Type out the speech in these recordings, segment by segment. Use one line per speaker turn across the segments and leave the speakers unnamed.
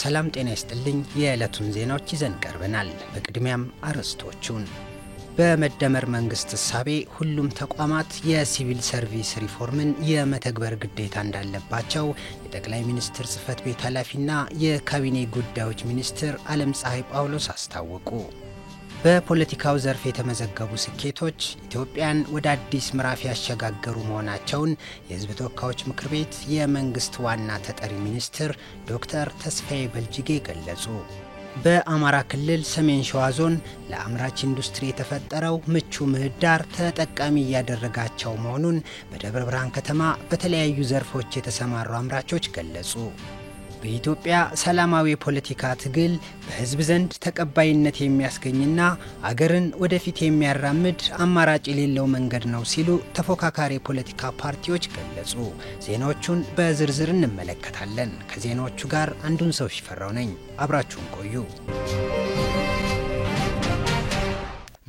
ሰላም ጤና ይስጥልኝ የዕለቱን ዜናዎች ይዘን ቀርበናል። በቅድሚያም አርዕስቶቹን በመደመር መንግስት ሐሳቤ ሁሉም ተቋማት የሲቪል ሰርቪስ ሪፎርምን የመተግበር ግዴታ እንዳለባቸው የጠቅላይ ሚኒስትር ጽህፈት ቤት ኃላፊና የካቢኔ ጉዳዮች ሚኒስትር ዓለምፀሐይ ጳውሎስ አስታወቁ። በፖለቲካው ዘርፍ የተመዘገቡ ስኬቶች ኢትዮጵያን ወደ አዲስ ምዕራፍ ያሸጋገሩ መሆናቸውን የሕዝብ ተወካዮች ምክር ቤት የመንግስት ዋና ተጠሪ ሚኒስትር ዶክተር ተስፋዬ በልጅጌ ገለጹ። በአማራ ክልል ሰሜን ሸዋ ዞን ለአምራች ኢንዱስትሪ የተፈጠረው ምቹ ምህዳር ተጠቃሚ ያደረጋቸው መሆኑን በደብረ ብርሃን ከተማ በተለያዩ ዘርፎች የተሰማሩ አምራቾች ገለጹ። በኢትዮጵያ ሰላማዊ የፖለቲካ ትግል በህዝብ ዘንድ ተቀባይነት የሚያስገኝና አገርን ወደፊት የሚያራምድ አማራጭ የሌለው መንገድ ነው ሲሉ ተፎካካሪ የፖለቲካ ፓርቲዎች ገለጹ። ዜናዎቹን በዝርዝር እንመለከታለን። ከዜናዎቹ ጋር አንዱን ሰው ሽፈራው ነኝ። አብራችሁን ቆዩ።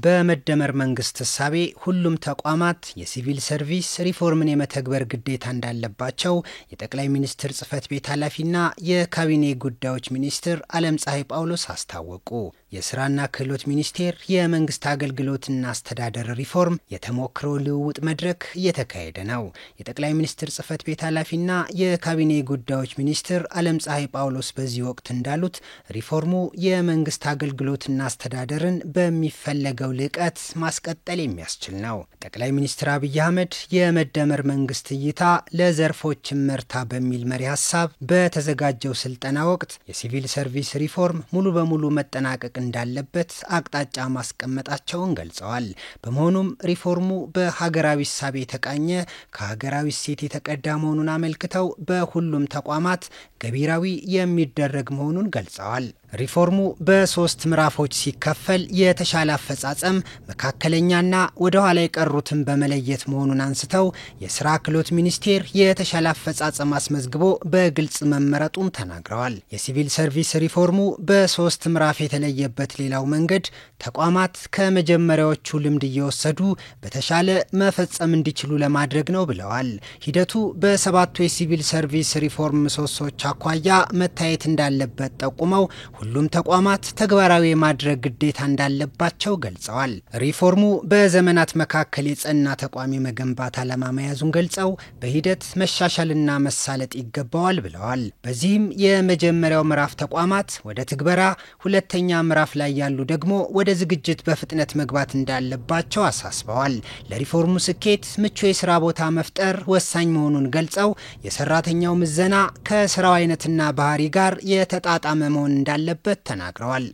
በመደመር መንግስት ሐሳቤ ሁሉም ተቋማት የሲቪል ሰርቪስ ሪፎርምን የመተግበር ግዴታ እንዳለባቸው የጠቅላይ ሚኒስትር ጽህፈት ቤት ኃላፊና የካቢኔ ጉዳዮች ሚኒስትር ዓለምፀሐይ ጳውሎስ አስታወቁ። የስራና ክህሎት ሚኒስቴር የመንግስት አገልግሎትና አስተዳደር ሪፎርም የተሞክሮ ልውውጥ መድረክ እየተካሄደ ነው። የጠቅላይ ሚኒስትር ጽህፈት ቤት ኃላፊና የካቢኔ ጉዳዮች ሚኒስትር ዓለምፀሐይ ጳውሎስ በዚህ ወቅት እንዳሉት ሪፎርሙ የመንግስት አገልግሎትና አስተዳደርን በሚፈለገው ልቀት ማስቀጠል የሚያስችል ነው። ጠቅላይ ሚኒስትር አብይ አህመድ የመደመር መንግስት እይታ ለዘርፎች ምርታ በሚል መሪ ሐሳብ በተዘጋጀው ስልጠና ወቅት የሲቪል ሰርቪስ ሪፎርም ሙሉ በሙሉ መጠናቀቅ እንዳለበት አቅጣጫ ማስቀመጣቸውን ገልጸዋል። በመሆኑም ሪፎርሙ በሀገራዊ እሳቤ የተቃኘ ከሀገራዊ እሴት የተቀዳ መሆኑን አመልክተው በሁሉም ተቋማት ገቢራዊ የሚደረግ መሆኑን ገልጸዋል። ሪፎርሙ በ3 ምዕራፎች ሲከፈል የተሻለ አፈጻጸም፣ መካከለኛና ወደ ኋላ የቀሩትን በመለየት መሆኑን አንስተው የስራ ክህሎት ሚኒስቴር የተሻለ አፈጻጸም አስመዝግቦ በግልጽ መመረጡን ተናግረዋል። የሲቪል ሰርቪስ ሪፎርሙ በ3 ምዕራፍ የተለየበት ሌላው መንገድ ተቋማት ከመጀመሪያዎቹ ልምድ እየወሰዱ በተሻለ መፈጸም እንዲችሉ ለማድረግ ነው ብለዋል። ሂደቱ በ7ቱ የሲቪል ሰርቪስ ሪፎርም ምሰሶች አኳያ መታየት እንዳለበት ጠቁመው ሁሉም ተቋማት ተግባራዊ የማድረግ ግዴታ እንዳለባቸው ገልጸዋል። ሪፎርሙ በዘመናት መካከል የጸና ተቋም የመገንባት ዓላማ መያዙን ገልጸው በሂደት መሻሻልና መሳለጥ ይገባዋል ብለዋል። በዚህም የመጀመሪያው ምዕራፍ ተቋማት ወደ ትግበራ፣ ሁለተኛ ምዕራፍ ላይ ያሉ ደግሞ ወደ ዝግጅት በፍጥነት መግባት እንዳለባቸው አሳስበዋል። ለሪፎርሙ ስኬት ምቹ የስራ ቦታ መፍጠር ወሳኝ መሆኑን ገልጸው የሰራተኛው ምዘና ከስራው አይነትና ባህሪ ጋር የተጣጣመ መሆን እንዳለበት ተናግረዋል።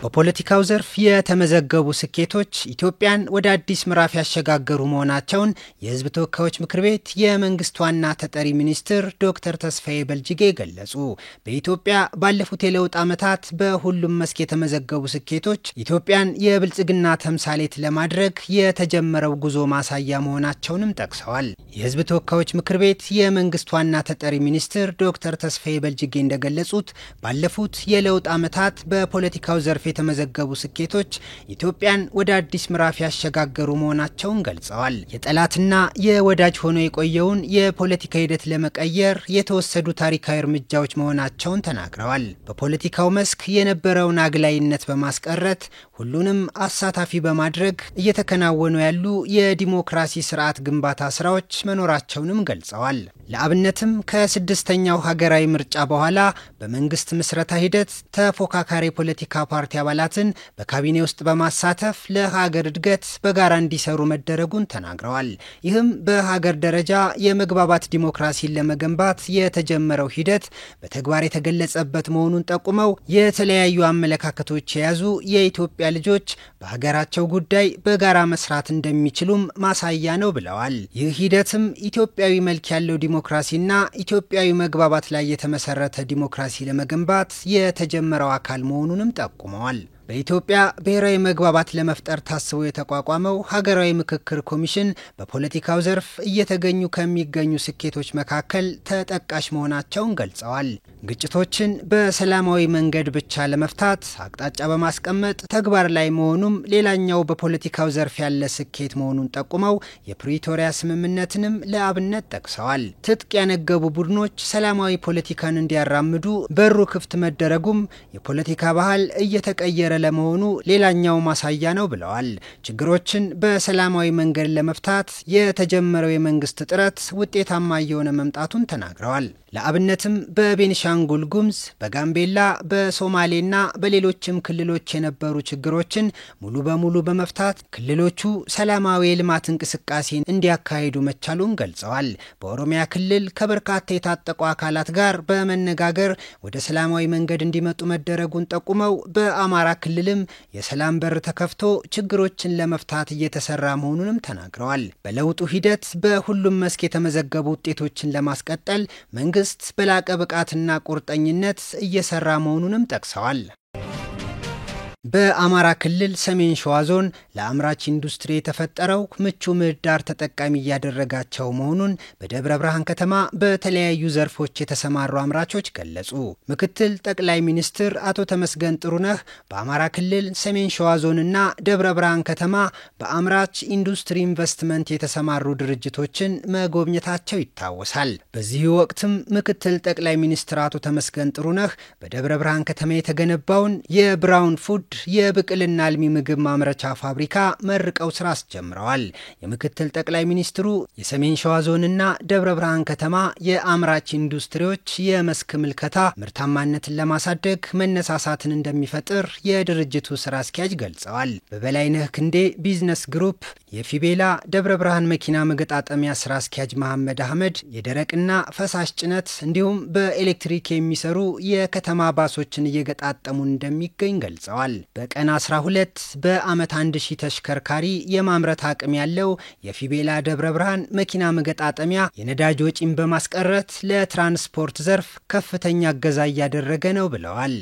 በፖለቲካው ዘርፍ የተመዘገቡ ስኬቶች ኢትዮጵያን ወደ አዲስ ምዕራፍ ያሸጋገሩ መሆናቸውን የሕዝብ ተወካዮች ምክር ቤት የመንግስት ዋና ተጠሪ ሚኒስትር ዶክተር ተስፋዬ በልጅጌ ገለጹ። በኢትዮጵያ ባለፉት የለውጥ ዓመታት በሁሉም መስክ የተመዘገቡ ስኬቶች ኢትዮጵያን የብልጽግና ተምሳሌት ለማድረግ የተጀመረው ጉዞ ማሳያ መሆናቸውንም ጠቅሰዋል። የሕዝብ ተወካዮች ምክር ቤት የመንግስት ዋና ተጠሪ ሚኒስትር ዶክተር ተስፋዬ በልጅጌ እንደገለጹት ባለፉት የለውጥ ዓመታት በፖለቲካው ዘርፍ የተመዘገቡ ስኬቶች ኢትዮጵያን ወደ አዲስ ምዕራፍ ያሸጋገሩ መሆናቸውን ገልጸዋል። የጠላትና የወዳጅ ሆኖ የቆየውን የፖለቲካ ሂደት ለመቀየር የተወሰዱ ታሪካዊ እርምጃዎች መሆናቸውን ተናግረዋል። በፖለቲካው መስክ የነበረውን አግላይነት በማስቀረት ሁሉንም አሳታፊ በማድረግ እየተከናወኑ ያሉ የዲሞክራሲ ስርዓት ግንባታ ስራዎች መኖራቸውንም ገልጸዋል። ለአብነትም ከ6ኛው ሀገራዊ ምርጫ በኋላ በመንግስት ምስረታ ሂደት ተፎካካሪ ፖለቲካ ፓርቲ አባላትን በካቢኔ ውስጥ በማሳተፍ ለሀገር እድገት በጋራ እንዲሰሩ መደረጉን ተናግረዋል። ይህም በሀገር ደረጃ የመግባባት ዲሞክራሲን ለመገንባት የተጀመረው ሂደት በተግባር የተገለጸበት መሆኑን ጠቁመው የተለያዩ አመለካከቶች የያዙ የኢትዮጵያ ልጆች በሀገራቸው ጉዳይ በጋራ መስራት እንደሚችሉም ማሳያ ነው ብለዋል። ይህ ሂደትም ኢትዮጵያዊ መልክ ያለው ዲሞክራሲና ኢትዮጵያዊ መግባባት ላይ የተመሰረተ ዲሞክራሲ ለመገንባት የተጀመረው አካል መሆኑንም ጠቁመዋል። በኢትዮጵያ ብሔራዊ መግባባት ለመፍጠር ታስቦ የተቋቋመው ሀገራዊ ምክክር ኮሚሽን በፖለቲካው ዘርፍ እየተገኙ ከሚገኙ ስኬቶች መካከል ተጠቃሽ መሆናቸውን ገልጸዋል። ግጭቶችን በሰላማዊ መንገድ ብቻ ለመፍታት አቅጣጫ በማስቀመጥ ተግባር ላይ መሆኑም ሌላኛው በፖለቲካው ዘርፍ ያለ ስኬት መሆኑን ጠቁመው የፕሪቶሪያ ስምምነትንም ለአብነት ጠቅሰዋል። ትጥቅ ያነገቡ ቡድኖች ሰላማዊ ፖለቲካን እንዲያራምዱ በሩ ክፍት መደረጉም የፖለቲካ ባህል እየተቀየረ ለመሆኑ ሌላኛው ማሳያ ነው ብለዋል። ችግሮችን በሰላማዊ መንገድ ለመፍታት የተጀመረው የመንግስት ጥረት ውጤታማ እየሆነ መምጣቱን ተናግረዋል። ለአብነትም በቤኒሻንጉል ጉሙዝ፣ በጋምቤላ፣ በሶማሌና በሌሎችም ክልሎች የነበሩ ችግሮችን ሙሉ በሙሉ በመፍታት ክልሎቹ ሰላማዊ የልማት እንቅስቃሴን እንዲያካሂዱ መቻሉን ገልጸዋል። በኦሮሚያ ክልል ከበርካታ የታጠቁ አካላት ጋር በመነጋገር ወደ ሰላማዊ መንገድ እንዲመጡ መደረጉን ጠቁመው በአማራ ክልልም የሰላም በር ተከፍቶ ችግሮችን ለመፍታት እየተሰራ መሆኑንም ተናግረዋል። በለውጡ ሂደት በሁሉም መስክ የተመዘገቡ ውጤቶችን ለማስቀጠል መንግስት በላቀ ብቃትና ቁርጠኝነት እየሰራ መሆኑንም ጠቅሰዋል። በአማራ ክልል ሰሜን ሸዋ ዞን ለአምራች ኢንዱስትሪ የተፈጠረው ምቹ ምህዳር ተጠቃሚ እያደረጋቸው መሆኑን በደብረ ብርሃን ከተማ በተለያዩ ዘርፎች የተሰማሩ አምራቾች ገለጹ። ምክትል ጠቅላይ ሚኒስትር አቶ ተመስገን ጥሩነህ በአማራ ክልል ሰሜን ሸዋ ዞንና ደብረ ብርሃን ከተማ በአምራች ኢንዱስትሪ ኢንቨስትመንት የተሰማሩ ድርጅቶችን መጎብኘታቸው ይታወሳል። በዚህ ወቅትም ምክትል ጠቅላይ ሚኒስትር አቶ ተመስገን ጥሩነህ በደብረ ብርሃን ከተማ የተገነባውን የብራውን ፉድ የብቅልና አልሚ ምግብ ማምረቻ ፋብሪካ መርቀው ስራ አስጀምረዋል። የምክትል ጠቅላይ ሚኒስትሩ የሰሜን ሸዋ ዞንና ደብረ ብርሃን ከተማ የአምራች ኢንዱስትሪዎች የመስክ ምልከታ ምርታማነትን ለማሳደግ መነሳሳትን እንደሚፈጥር የድርጅቱ ስራ አስኪያጅ ገልጸዋል። በበላይነህ ክንዴ ቢዝነስ ግሩፕ የፊቤላ ደብረ ብርሃን መኪና መገጣጠሚያ ስራ አስኪያጅ መሐመድ አህመድ የደረቅና ፈሳሽ ጭነት እንዲሁም በኤሌክትሪክ የሚሰሩ የከተማ ባሶችን እየገጣጠሙ እንደሚገኝ ገልጸዋል። በቀን 12 በአመት 1000 ተሽከርካሪ የማምረት አቅም ያለው የፊቤላ ደብረ ብርሃን መኪና መገጣጠሚያ የነዳጅ ወጪን በማስቀረት ለትራንስፖርት ዘርፍ ከፍተኛ እገዛ እያደረገ ነው ብለዋል።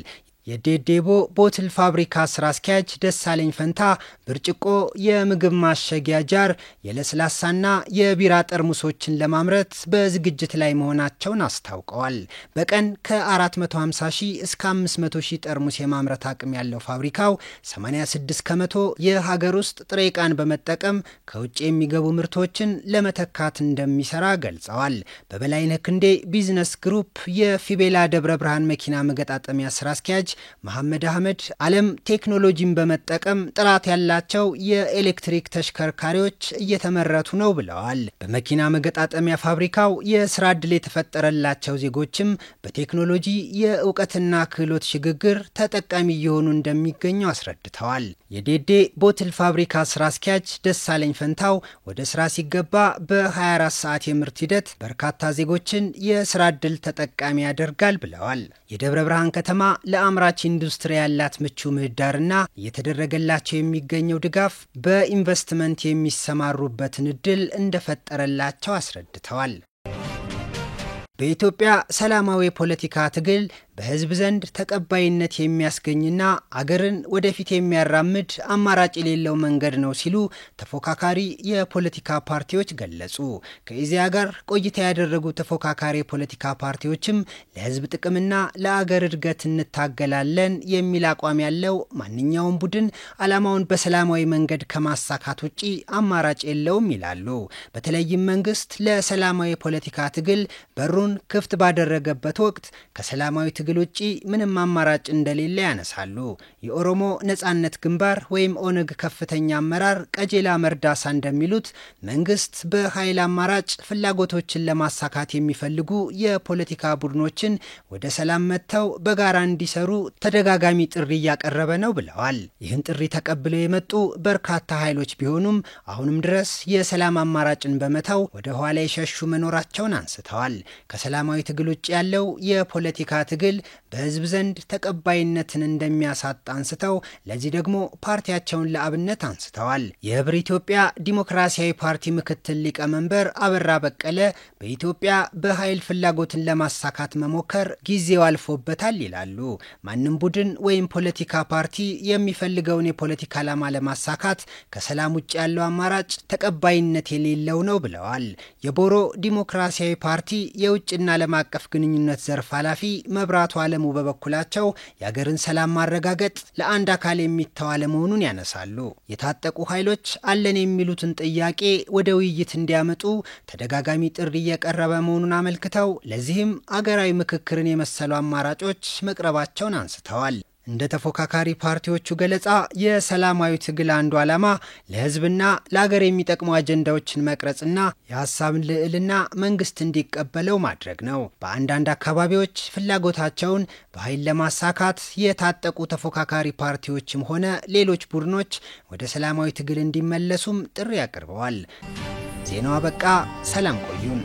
የዴዴቦ ቦትል ፋብሪካ ስራ አስኪያጅ ደሳለኝ ፈንታ ብርጭቆ፣ የምግብ ማሸጊያ ጃር፣ የለስላሳና የቢራ ጠርሙሶችን ለማምረት በዝግጅት ላይ መሆናቸውን አስታውቀዋል። በቀን ከ450 ሺህ እስከ 500 ሺህ ጠርሙስ የማምረት አቅም ያለው ፋብሪካው 86 ከመቶ የሀገር ውስጥ ጥሬ ዕቃን በመጠቀም ከውጭ የሚገቡ ምርቶችን ለመተካት እንደሚሰራ ገልጸዋል። በበላይነህ ክንዴ ቢዝነስ ግሩፕ የፊቤላ ደብረ ብርሃን መኪና መገጣጠሚያ ስራ አስኪያጅ መሐመድ አህመድ ዓለም ቴክኖሎጂን በመጠቀም ጥራት ያላቸው የኤሌክትሪክ ተሽከርካሪዎች እየተመረቱ ነው ብለዋል። በመኪና መገጣጠሚያ ፋብሪካው የስራ ዕድል የተፈጠረላቸው ዜጎችም በቴክኖሎጂ የእውቀትና ክህሎት ሽግግር ተጠቃሚ እየሆኑ እንደሚገኙ አስረድተዋል። የዴዴ ቦትል ፋብሪካ ስራ አስኪያጅ ደሳለኝ ፈንታው ወደ ስራ ሲገባ በ24 ሰዓት የምርት ሂደት በርካታ ዜጎችን የስራ ዕድል ተጠቃሚ ያደርጋል ብለዋል። የደብረ ብርሃን ከተማ ለአምራች ኢንዱስትሪ ያላት ምቹ ምህዳርና እየተደረገላቸው የሚገኘው ድጋፍ በኢንቨስትመንት የሚሰማሩበትን እድል እንደፈጠረላቸው አስረድተዋል። በኢትዮጵያ ሰላማዊ የፖለቲካ ትግል በህዝብ ዘንድ ተቀባይነት የሚያስገኝና አገርን ወደፊት የሚያራምድ አማራጭ የሌለው መንገድ ነው ሲሉ ተፎካካሪ የፖለቲካ ፓርቲዎች ገለጹ። ከኢዜአ ጋር ቆይታ ያደረጉ ተፎካካሪ የፖለቲካ ፓርቲዎችም ለህዝብ ጥቅምና ለአገር እድገት እንታገላለን የሚል አቋም ያለው ማንኛውም ቡድን ዓላማውን በሰላማዊ መንገድ ከማሳካት ውጪ አማራጭ የለውም ይላሉ። በተለይም መንግስት ለሰላማዊ የፖለቲካ ትግል በሩን ክፍት ባደረገበት ወቅት ከሰላማዊ ትግል ውጪ ምንም አማራጭ እንደሌለ ያነሳሉ። የኦሮሞ ነጻነት ግንባር ወይም ኦነግ ከፍተኛ አመራር ቀጀላ መርዳሳ እንደሚሉት መንግስት በኃይል አማራጭ ፍላጎቶችን ለማሳካት የሚፈልጉ የፖለቲካ ቡድኖችን ወደ ሰላም መጥተው በጋራ እንዲሰሩ ተደጋጋሚ ጥሪ እያቀረበ ነው ብለዋል። ይህን ጥሪ ተቀብለው የመጡ በርካታ ኃይሎች ቢሆኑም አሁንም ድረስ የሰላም አማራጭን በመተው ወደ ኋላ የሸሹ መኖራቸውን አንስተዋል። ከሰላማዊ ትግል ውጪ ያለው የፖለቲካ ትግል ትግል በህዝብ ዘንድ ተቀባይነትን እንደሚያሳጣ አንስተው ለዚህ ደግሞ ፓርቲያቸውን ለአብነት አንስተዋል። የህብር ኢትዮጵያ ዲሞክራሲያዊ ፓርቲ ምክትል ሊቀመንበር አበራ በቀለ በኢትዮጵያ በኃይል ፍላጎትን ለማሳካት መሞከር ጊዜው አልፎበታል ይላሉ። ማንም ቡድን ወይም ፖለቲካ ፓርቲ የሚፈልገውን የፖለቲካ ዓላማ ለማሳካት ከሰላም ውጭ ያለው አማራጭ ተቀባይነት የሌለው ነው ብለዋል። የቦሮ ዲሞክራሲያዊ ፓርቲ የውጭና ዓለም አቀፍ ግንኙነት ዘርፍ ኃላፊ መብራቱ አለሙ በበኩላቸው የሀገርን ሰላም ማረጋገጥ ለአንድ አካል የሚተው አለመሆኑን ያነሳሉ። የታጠቁ ኃይሎች አለን የሚሉትን ጥያቄ ወደ ውይይት እንዲያመጡ ተደጋጋሚ ጥሪ እየቀረበ መሆኑን አመልክተው ለዚህም አገራዊ ምክክርን የመሰሉ አማራጮች መቅረባቸውን አንስተዋል። እንደ ተፎካካሪ ፓርቲዎቹ ገለጻ የሰላማዊ ትግል አንዱ ዓላማ ለህዝብና ለሀገር የሚጠቅሙ አጀንዳዎችን መቅረጽና የሀሳብን ልዕልና መንግስት እንዲቀበለው ማድረግ ነው። በአንዳንድ አካባቢዎች ፍላጎታቸውን በኃይል ለማሳካት የታጠቁ ተፎካካሪ ፓርቲዎችም ሆነ ሌሎች ቡድኖች ወደ ሰላማዊ ትግል እንዲመለሱም ጥሪ አቅርበዋል። ዜናው አበቃ። ሰላም ቆዩን።